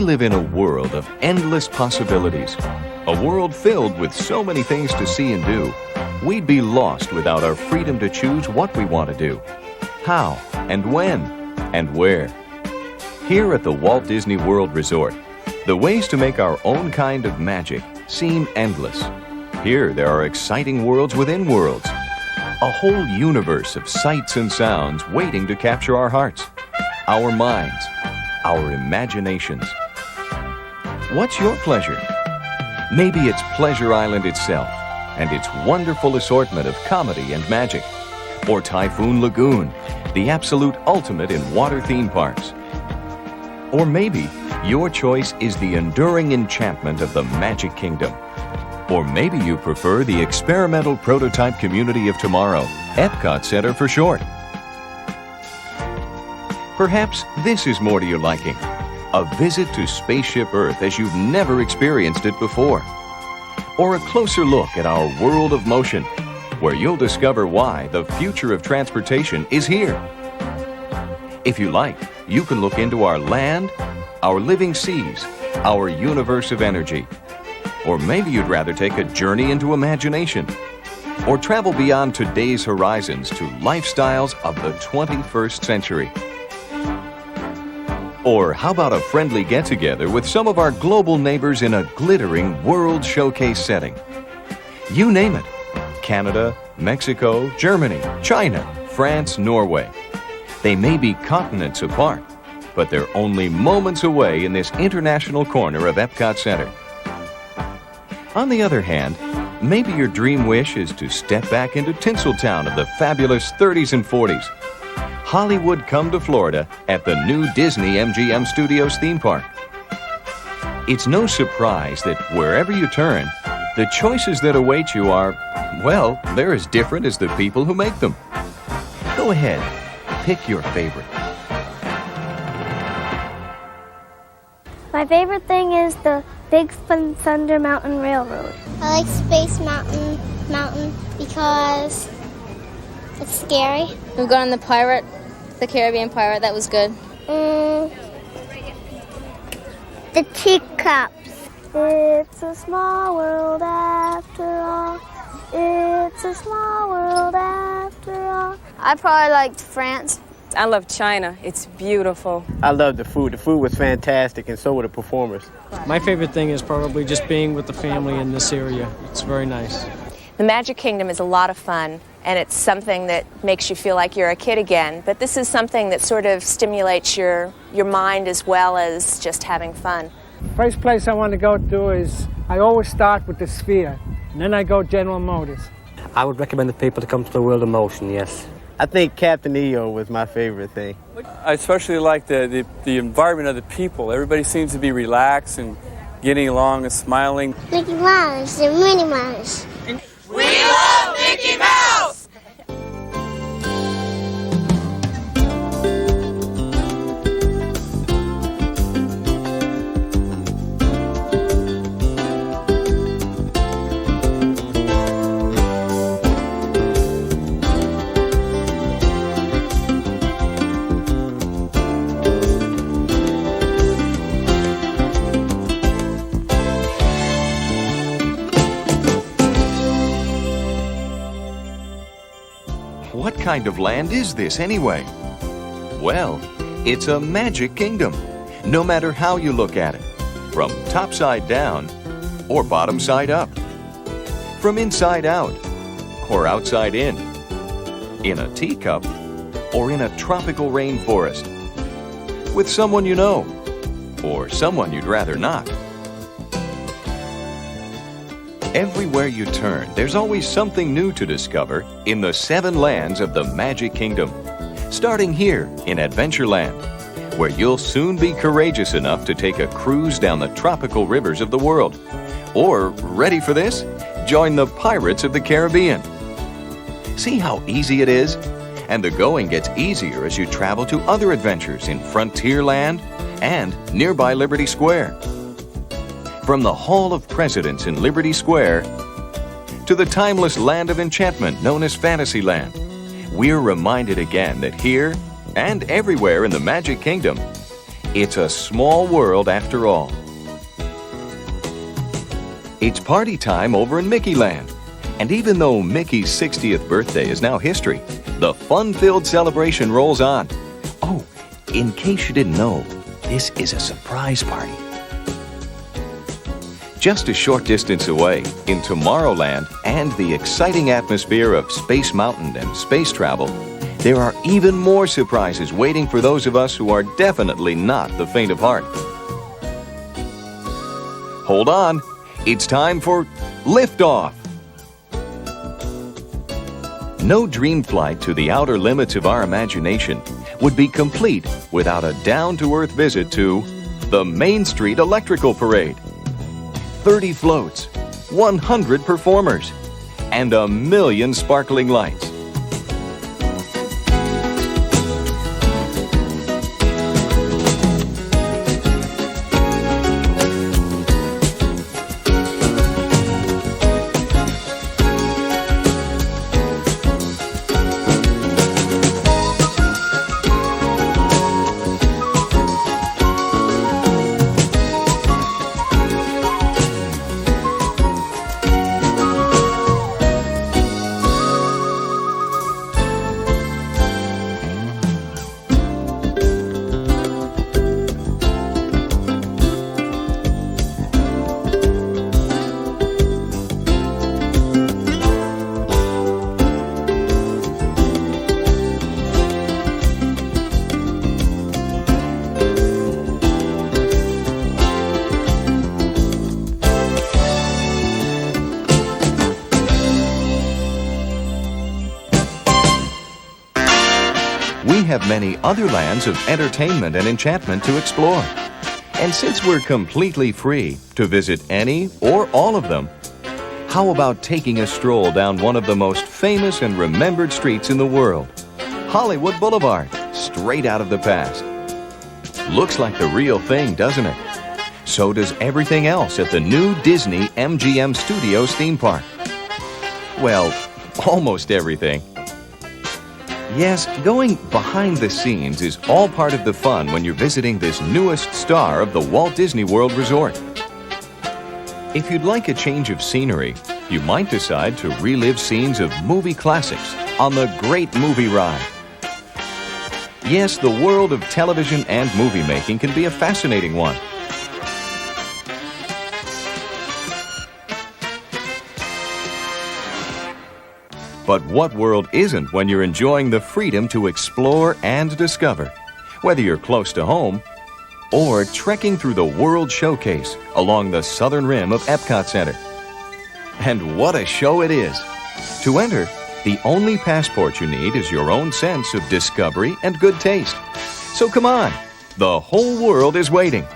live in a world of endless possibilities, a world filled with so many things to see and do. We'd be lost without our freedom to choose what we want to do, how and when and where. Here at the Walt Disney World Resort, the ways to make our own kind of magic seem endless. Here there are exciting worlds within worlds, a whole universe of sights and sounds waiting to capture our hearts, our minds, our imaginations. What's your pleasure? Maybe it's Pleasure Island itself and its wonderful assortment of comedy and magic, or Typhoon Lagoon, the absolute ultimate in water theme parks. Or maybe your choice is the enduring enchantment of the Magic Kingdom. Or maybe you prefer the experimental prototype community of tomorrow, Epcot Center for short. Perhaps this is more to your liking, a visit to Spaceship Earth as you've never experienced it before. Or a closer look at our world of motion, where you'll discover why the future of transportation is here. If you like, you can look into our land, our living seas, our universe of energy. Or maybe you'd rather take a journey into imagination, or travel beyond today's horizons to lifestyles of the 21st century. Or how about a friendly get-together with some of our global neighbors in a glittering World Showcase setting? You name it. Canada, Mexico, Germany, China, France, Norway. They may be continents apart, but they're only moments away in this international corner of Epcot Center. On the other hand, maybe your dream wish is to step back into Tinseltown of the fabulous 30s and 40s. Hollywood come to Florida at the new Disney MGM Studios Theme Park. It's no surprise that wherever you turn, the choices that await you are, well, they're as different as the people who make them. Go ahead, pick your favorite. My favorite thing is the Big Thunder Mountain Railroad. I like Space Mountain because it's scary. We've gone on the Caribbean Pirate. That was good. The teacups. It's a small world after all. It's a small world after all. I probably liked France. I love China. It's beautiful. I love the food. The food was fantastic, and so were the performers. My favorite thing is probably just being with the family in this area. It's very nice. The Magic Kingdom is a lot of fun, and it's something that makes you feel like you're a kid again. But this is something that sort of stimulates your mind as well as just having fun. First place I want to go to is, I always start with the Sphere, and then I go General Motors. I would recommend the people to come to the World of Motion, yes. I think Captain EO was my favorite thing. I especially like the environment of the people. Everybody seems to be relaxed and getting along and smiling. Mickey Mouse and Minnie Mouse. We love Mickey Mouse! What kind of land is this anyway? Well, it's a Magic Kingdom, no matter how you look at it, from top side down or bottom side up, from inside out or outside in a teacup or in a tropical rainforest, with someone you know or someone you'd rather not. Everywhere you turn, there's always something new to discover in the 7 lands of the Magic Kingdom. Starting here in Adventureland, where you'll soon be courageous enough to take a cruise down the tropical rivers of the world. Or, ready for this? Join the Pirates of the Caribbean. See how easy it is? And the going gets easier as you travel to other adventures in Frontierland and nearby Liberty Square. From the Hall of Presidents in Liberty Square to the timeless land of enchantment known as Fantasyland, we're reminded again that here and everywhere in the Magic Kingdom, It's a small world after all. It's party time over in Mickeyland. And even though Mickey's 60th birthday is now history, the fun-filled celebration rolls on. Oh, in case you didn't know, this is a surprise party. Just a short distance away, in Tomorrowland and the exciting atmosphere of Space Mountain and space travel, there are even more surprises waiting for those of us who are definitely not the faint of heart. Hold on, it's time for liftoff. No dream flight to the outer limits of our imagination would be complete without a down-to-earth visit to the Main Street Electrical Parade. 30 floats, 100 performers, and 1,000,000 sparkling lights. We have many other lands of entertainment and enchantment to explore. And since we're completely free to visit any or all of them, how about taking a stroll down one of the most famous and remembered streets in the world, Hollywood Boulevard, straight out of the past? Looks like the real thing, doesn't it? So does everything else at the new Disney MGM Studios Theme Park. Well, almost everything. Yes, going behind the scenes is all part of the fun when you're visiting this newest star of the Walt Disney World Resort. If you'd like a change of scenery, you might decide to relive scenes of movie classics on the Great Movie Ride. Yes, the world of television and movie making can be a fascinating one. But what world isn't when you're enjoying the freedom to explore and discover, whether you're close to home or trekking through the World Showcase along the southern rim of Epcot Center. And what a show it is! To enter, the only passport you need is your own sense of discovery and good taste. So come on, the whole world is waiting.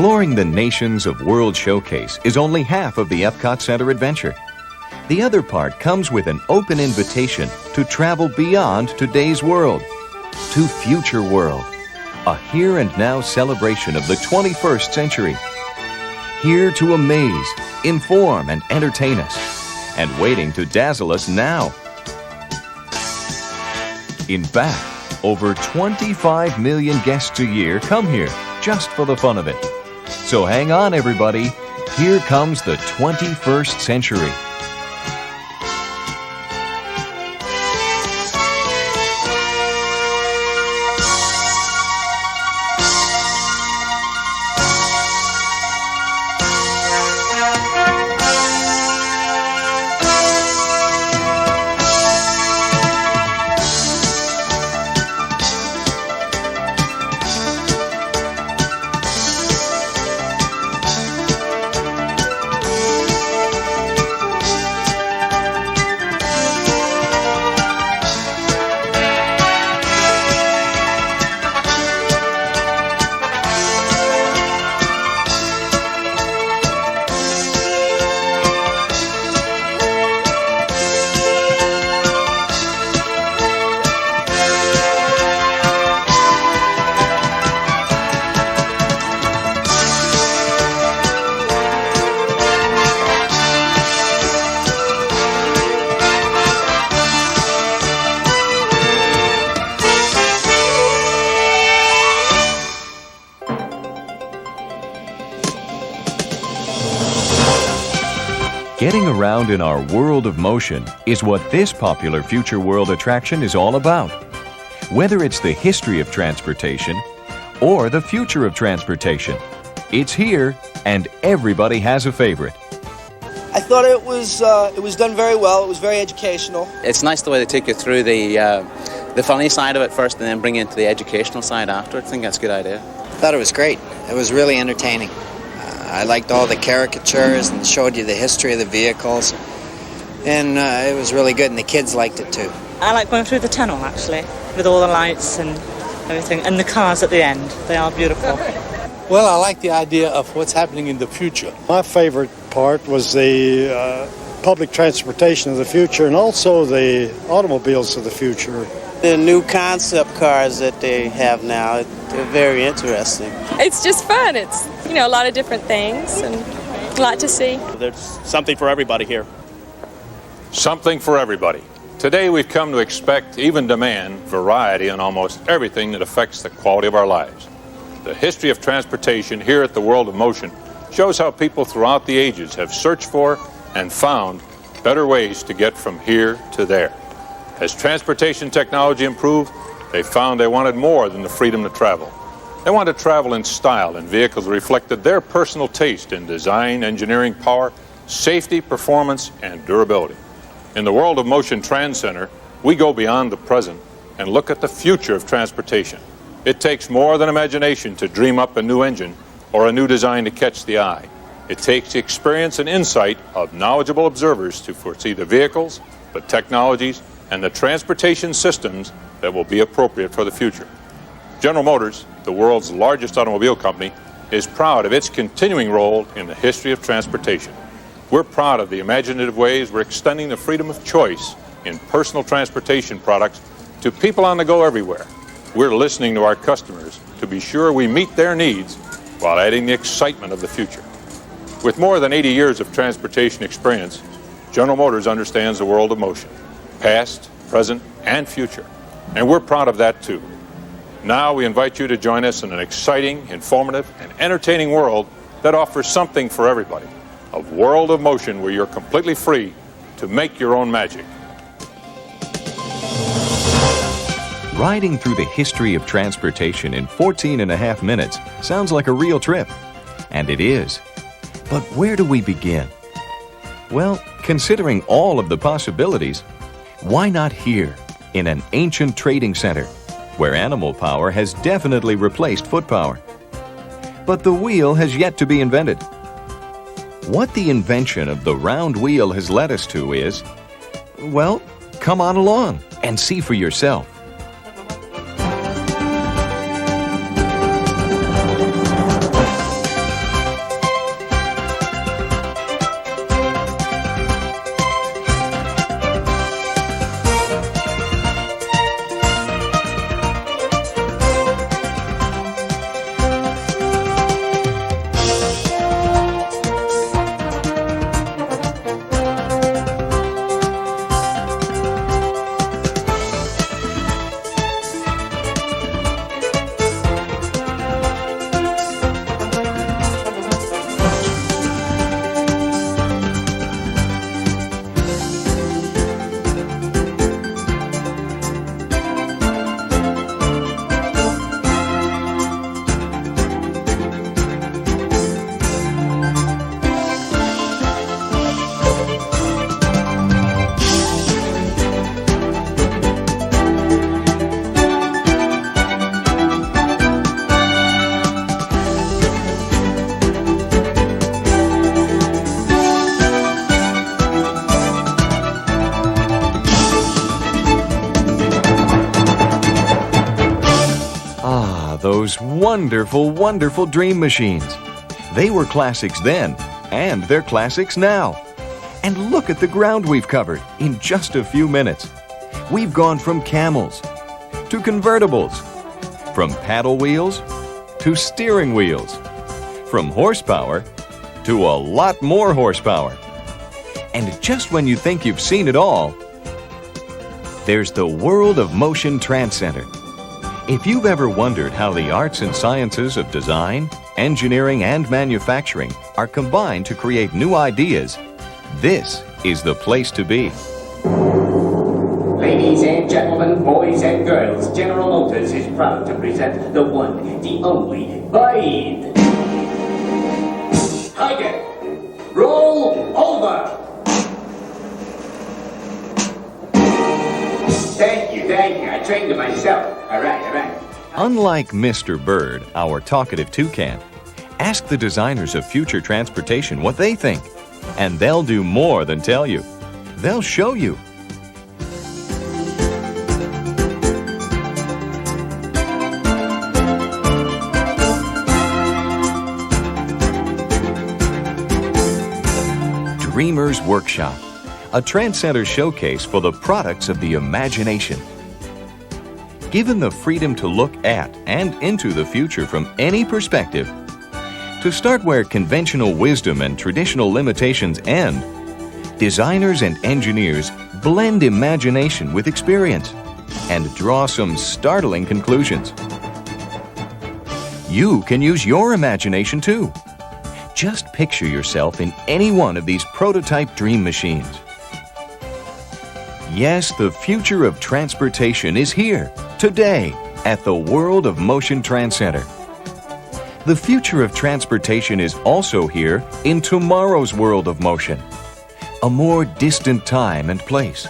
Exploring the nations of World Showcase is only half of the Epcot Center adventure. The other part comes with an open invitation to travel beyond today's world, to Future World, a here and now celebration of the 21st century. Here to amaze, inform, and entertain us, and waiting to dazzle us now. In fact, over 25 million guests a year come here just for the fun of it. So hang on, everybody. Here comes the 21st century. Getting around in our world of motion is what this popular Future World attraction is all about. Whether it's the history of transportation or the future of transportation, it's here and everybody has a favorite. I thought it was done very well. It was very educational. It's nice the way they take you through the funny side of it first and then bring you into the educational side after. I think that's a good idea. I thought it was great. It was really entertaining. I liked all the caricatures and showed you the history of the vehicles. And it was really good, and the kids liked it too. I like going through the tunnel, actually, with all the lights and everything, and the cars at the end. They are beautiful. Well, I like the idea of what's happening in the future. My favorite part was the public transportation of the future and also the automobiles of the future. The new concept cars that they have now, they're very interesting. It's just fun. It's, a lot of different things and a lot to see. There's something for everybody here. Something for everybody. Today we've come to expect, even demand, variety in almost everything that affects the quality of our lives. The history of transportation here at the World of Motion shows how people throughout the ages have searched for and found better ways to get from here to there. As transportation technology improved, they found they wanted more than the freedom to travel. They wanted to travel in style in vehicles that reflected their personal taste in design, engineering, power, safety, performance, and durability. In the World of Motion Trans Center, we go beyond the present and look at the future of transportation. It takes more than imagination to dream up a new engine or a new design to catch the eye. It takes the experience and insight of knowledgeable observers to foresee the vehicles, the technologies, and the transportation systems that will be appropriate for the future. General Motors, the world's largest automobile company, is proud of its continuing role in the history of transportation. We're proud of the imaginative ways we're extending the freedom of choice in personal transportation products to people on the go everywhere. We're listening to our customers to be sure we meet their needs while adding the excitement of the future. With more than 80 years of transportation experience, General Motors understands the world of motion, past, present, and future. And we're proud of that too. Now we invite you to join us in an exciting, informative, and entertaining world that offers something for everybody. A world of motion where you're completely free to make your own magic. Riding through the history of transportation in 14.5 minutes sounds like a real trip. And it is. But where do we begin? Well, considering all of the possibilities, why not here, in an ancient trading center, where animal power has definitely replaced foot power? But the wheel has yet to be invented. What the invention of the round wheel has led us to is, well, come on along and see for yourself. those wonderful, wonderful dream machines. They were classics then, and they're classics now. And look at the ground we've covered in just a few minutes. We've gone from camels to convertibles, from paddle wheels to steering wheels, from horsepower to a lot more horsepower. And just when you think you've seen it all, there's the World of Motion Trance Center. If you've ever wondered how the arts and sciences of design, engineering, and manufacturing are combined to create new ideas, this is the place to be. Ladies and gentlemen, boys and girls, General Motors is proud to present the one, the only, Boyd. Tiger, roll over. Thank you. I trained it myself. All right. Unlike Mr. Bird, our talkative toucan, ask the designers of future transportation what they think, and they'll do more than tell you. They'll show you. Dreamer's Workshop, a Trance Center showcase for the products of the imagination. Given the freedom to look at and into the future from any perspective, to start where conventional wisdom and traditional limitations end, designers and engineers blend imagination with experience and draw some startling conclusions. You can use your imagination too. Just picture yourself in any one of these prototype dream machines. Yes, the future of transportation is here, today, at the World of Motion Trance Center. The future of transportation is also here in tomorrow's world of motion, a more distant time and place,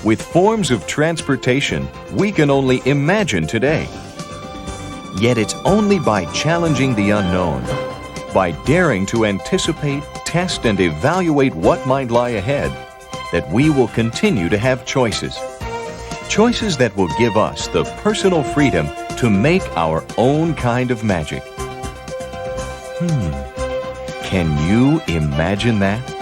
with forms of transportation we can only imagine today. Yet it's only by challenging the unknown, by daring to anticipate, test, and evaluate what might lie ahead, that we will continue to have choices. Choices that will give us the personal freedom to make our own kind of magic. Can you imagine that?